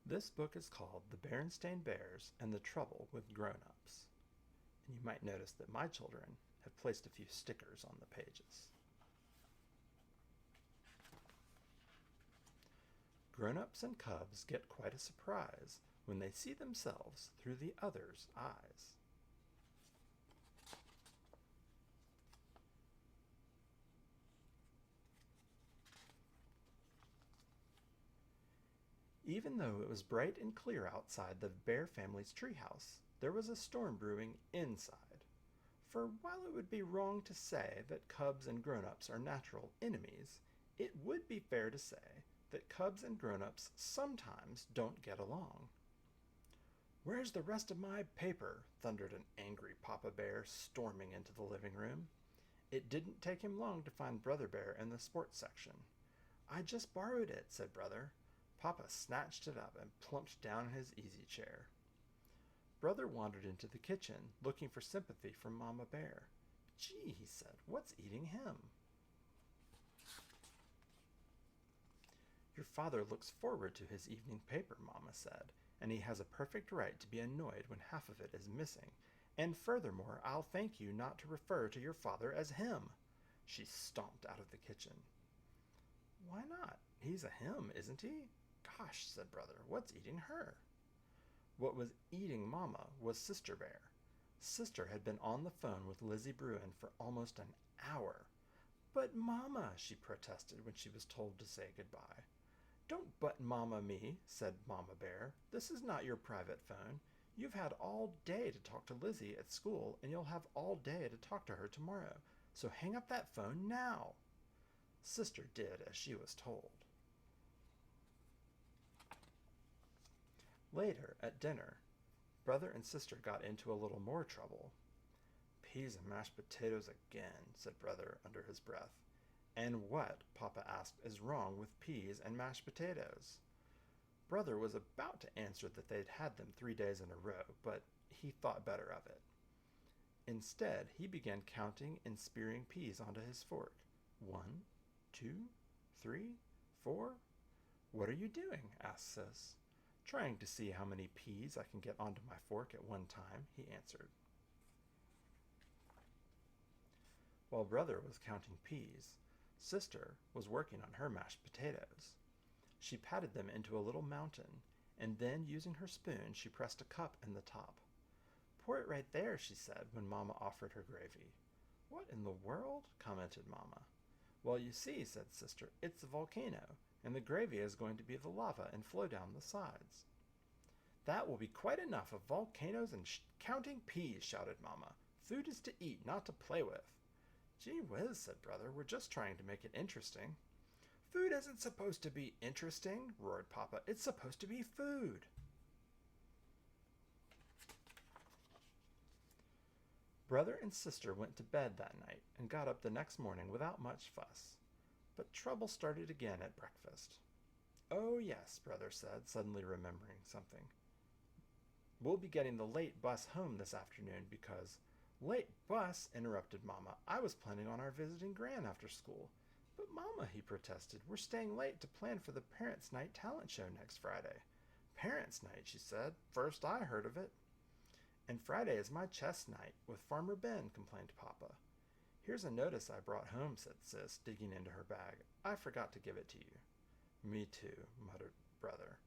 This book is called The Berenstain Bears and the Trouble with Grownups. And you might notice that my children have placed a few stickers on the pages. Grownups and cubs get quite a surprise when they see themselves through the other's eyes. Even though it was bright and clear outside the bear family's treehouse, there was a storm brewing inside. For while it would be wrong to say that cubs and grown-ups are natural enemies, it would be fair to say that cubs and grown-ups sometimes don't get along. "Where's the rest of my paper?" thundered an angry Papa Bear, storming into the living room. It didn't take him long to find Brother Bear in the sports section. "I just borrowed it," said Brother. Papa snatched it up and plumped down in his easy chair. Brother wandered into the kitchen, looking for sympathy from Mama Bear. "Gee," he said, "what's eating him?" "Your father looks forward to his evening paper," Mama said, "and he has a perfect right to be annoyed when half of it is missing. And furthermore, I'll thank you not to refer to your father as him." She stomped out of the kitchen. "Why not? He's a him, isn't he?" "Gosh," said Brother, "what's eating her?" What was eating Mama was Sister Bear. Sister had been on the phone with Lizzie Bruin for almost an hour. "But Mama," she protested when she was told to say goodbye. "Don't but Mama me," said Mama Bear. "This is not your private phone. You've had all day to talk to Lizzie at school, and you'll have all day to talk to her tomorrow. So hang up that phone now." Sister did as she was told. Later, at dinner, Brother and Sister got into a little more trouble. "Peas and mashed potatoes again," said Brother under his breath. "And what," Papa asked, "is wrong with peas and mashed potatoes?" Brother was about to answer that they'd had them 3 days in a row, but he thought better of it. Instead, he began counting and spearing peas onto his fork. 1, 2, 3, 4. "What are you doing?" asked Sis. "Trying to see how many peas I can get onto my fork at one time," he answered. While Brother was counting peas, Sister was working on her mashed potatoes. She patted them into a little mountain, and then, using her spoon, she pressed a cup in the top. "Pour it right there," she said when Mama offered her gravy. "What in the world?" commented Mama. "Well, you see," said Sister, "it's a volcano, and the gravy is going to be the lava and flow down the sides." "That will be quite enough of volcanoes and counting peas," shouted Mama. "Food is to eat, not to play with." "Gee whiz," said Brother, "we're just trying to make it interesting." "Food isn't supposed to be interesting," roared Papa. "It's supposed to be food." Brother and Sister went to bed that night and got up the next morning without much fuss. But trouble started again at breakfast. "Oh, yes," Brother said, suddenly remembering something. "We'll be getting the late bus home this afternoon because—" "Late bus?" interrupted Mama. "I was planning on our visiting Gran after school." "But Mama," he protested, "we're staying late to plan for the Parents' Night talent show next Friday." "Parents' Night," she said. "First I heard of it." "And Friday is my chess night with Farmer Ben," complained Papa. "Here's a notice I brought home," said Sis, digging into her bag. "I forgot to give it to you." "Me too," muttered Brother.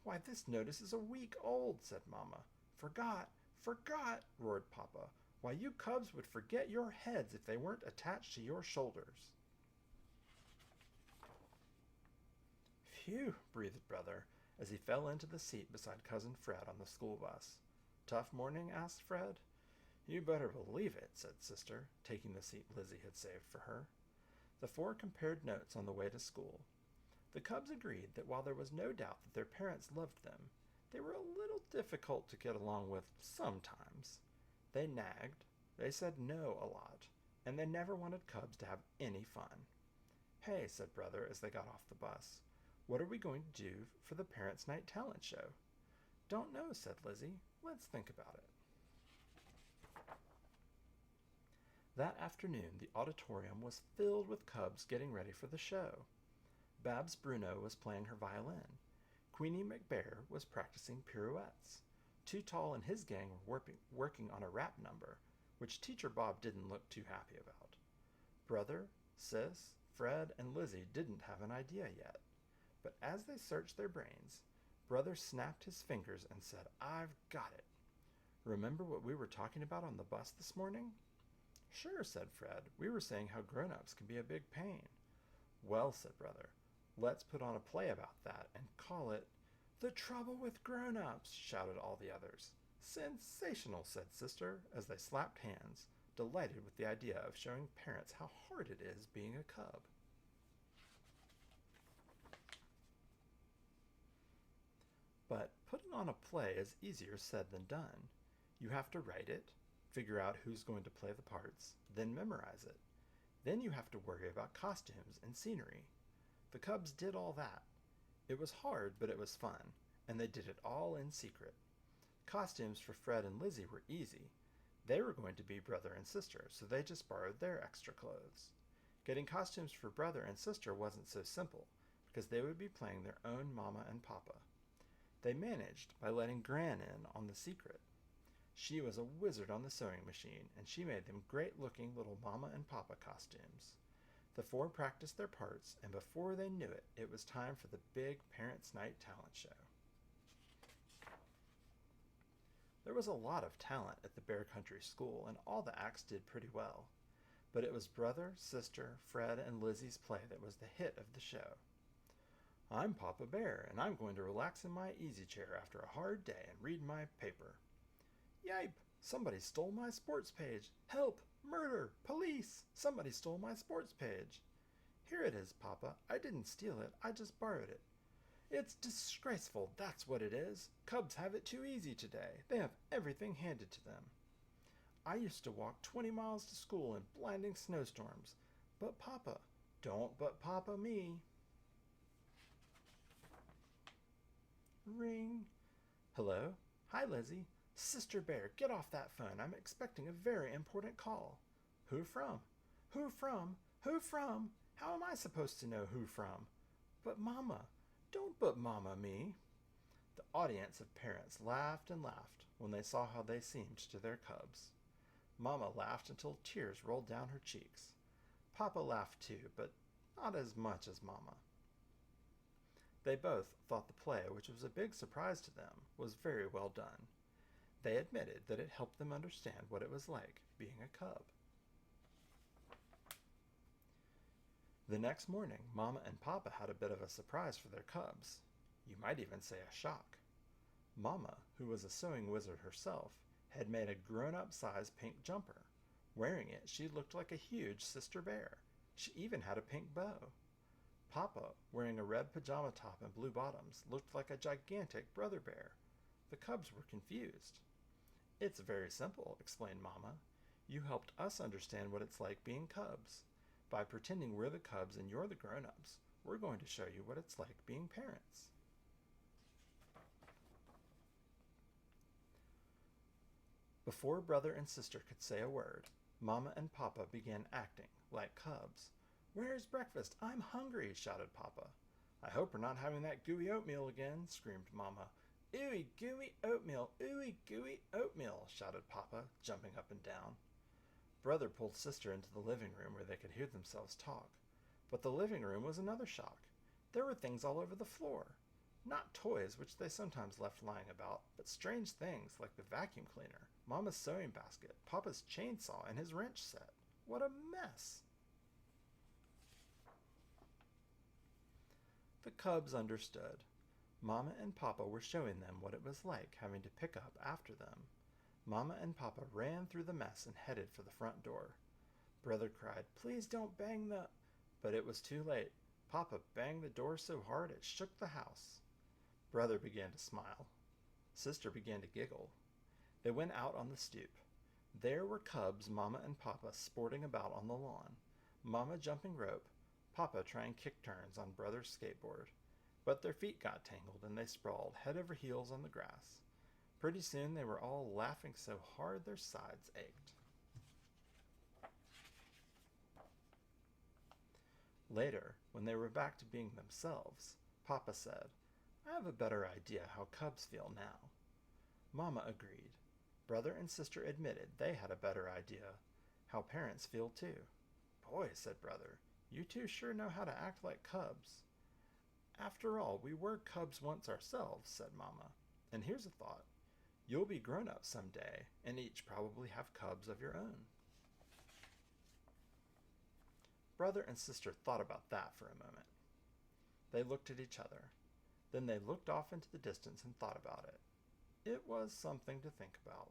"Why, this notice is a week old," said Mama. "Forgot! Forgot!" roared Papa. "Why, you cubs would forget your heads if they weren't attached to your shoulders." "Phew," breathed Brother, as he fell into the seat beside Cousin Fred on the school bus. "Tough morning?" asked Fred. "You better believe it," said Sister, taking the seat Lizzie had saved for her. The four compared notes on the way to school. The cubs agreed that while there was no doubt that their parents loved them, they were a little difficult to get along with sometimes. They nagged, they said no a lot, and they never wanted cubs to have any fun. "Hey," said Brother as they got off the bus, "what are we going to do for the Parents' Night talent show?" "Don't know," said Lizzie. "Let's think about it." That afternoon the auditorium was filled with cubs getting ready for the show. Babs Bruno was playing her violin. Queenie McBear was practicing pirouettes. Too Tall and his gang were working on a rap number, which Teacher Bob didn't look too happy about. Brother, Sis, Fred, and Lizzie didn't have an idea yet. But as they searched their brains, Brother snapped his fingers and said, "I've got it. Remember what we were talking about on the bus this morning?" "Sure," said Fred. "We were saying how grown-ups can be a big pain." "Well," said Brother, "let's put on a play about that and call it The Trouble with Grown-ups," shouted all the others. "Sensational," said Sister, as they slapped hands, delighted with the idea of showing parents how hard it is being a cub. But putting on a play is easier said than done. You have to write it, figure out who's going to play the parts, then memorize it. Then you have to worry about costumes and scenery. The Cubs did all that. It was hard, but it was fun, and they did it all in secret. Costumes for Fred and Lizzie were easy. They were going to be brother and sister, so they just borrowed their extra clothes. Getting costumes for brother and sister wasn't so simple, because they would be playing their own Mama and Papa. They managed by letting Gran in on the secret. She was a wizard on the sewing machine, and she made them great-looking little Mama and Papa costumes. The four practiced their parts, and before they knew it, it was time for the big Parents' Night talent show. There was a lot of talent at the Bear Country School, and all the acts did pretty well. But it was Brother, Sister, Fred, and Lizzie's play that was the hit of the show. "I'm Papa Bear, and I'm going to relax in my easy chair after a hard day and read my paper." "Yipe! Somebody stole my sports page! Help! Murder! Police! Somebody stole my sports page!" "Here it is, Papa. I didn't steal it. I just borrowed it." "It's disgraceful, that's what it is. Cubs have it too easy today. They have everything handed to them. I used to walk 20 miles to school in blinding snowstorms. But Papa, don't but Papa me." Ring. "Hello? Hi, Lizzie. Sister Bear, get off that phone. I'm expecting a very important call." "Who from? Who from? Who from? How am I supposed to know who from?" "But Mama, don't but Mama me." The audience of parents laughed and laughed when they saw how they seemed to their cubs. Mama laughed until tears rolled down her cheeks. Papa laughed too, but not as much as Mama. They both thought the play, which was a big surprise to them, was very well done. They admitted that it helped them understand what it was like being a cub. The next morning, Mama and Papa had a bit of a surprise for their cubs. You might even say a shock. Mama, who was a sewing wizard herself, had made a grown-up size pink jumper. Wearing it, she looked like a huge Sister Bear. She even had a pink bow. Papa, wearing a red pajama top and blue bottoms, looked like a gigantic Brother Bear. The cubs were confused. "It's very simple," explained Mama. "You helped us understand what it's like being cubs. By pretending we're the cubs and you're the grown-ups, we're going to show you what it's like being parents." Before Brother and Sister could say a word, Mama and Papa began acting like cubs. "Where's breakfast? I'm hungry," shouted Papa. "I hope we're not having that gooey oatmeal again," screamed Mama. "Ooey gooey oatmeal, ooey gooey oatmeal," shouted Papa, jumping up and down. Brother pulled Sister into the living room where they could hear themselves talk. But the living room was another shock. There were things all over the floor. Not toys, which they sometimes left lying about, but strange things like the vacuum cleaner, Mama's sewing basket, Papa's chainsaw, and his wrench set. What a mess! The cubs understood. Mama and Papa were showing them what it was like having to pick up after them. Mama and Papa ran through the mess and headed for the front door. Brother cried, "Please don't bang the—" But it was too late. Papa banged the door so hard it shook the house. Brother began to smile. Sister began to giggle. They went out on the stoop. There were cubs, Mama and Papa sporting about on the lawn. Mama jumping rope, Papa trying kick turns on Brother's skateboard. But their feet got tangled and they sprawled head over heels on the grass. Pretty soon they were all laughing so hard their sides ached. Later, when they were back to being themselves, Papa said, I have a better idea how cubs feel now. Mama agreed. Brother and sister admitted they had a better idea how parents feel too. Boy, said Brother, you two sure know how to act like cubs. After all, we were cubs once ourselves, said Mama. And here's a thought. You'll be grown-ups someday, and each probably have cubs of your own. Brother and sister thought about that for a moment. They looked at each other. Then they looked off into the distance and thought about it. It was something to think about.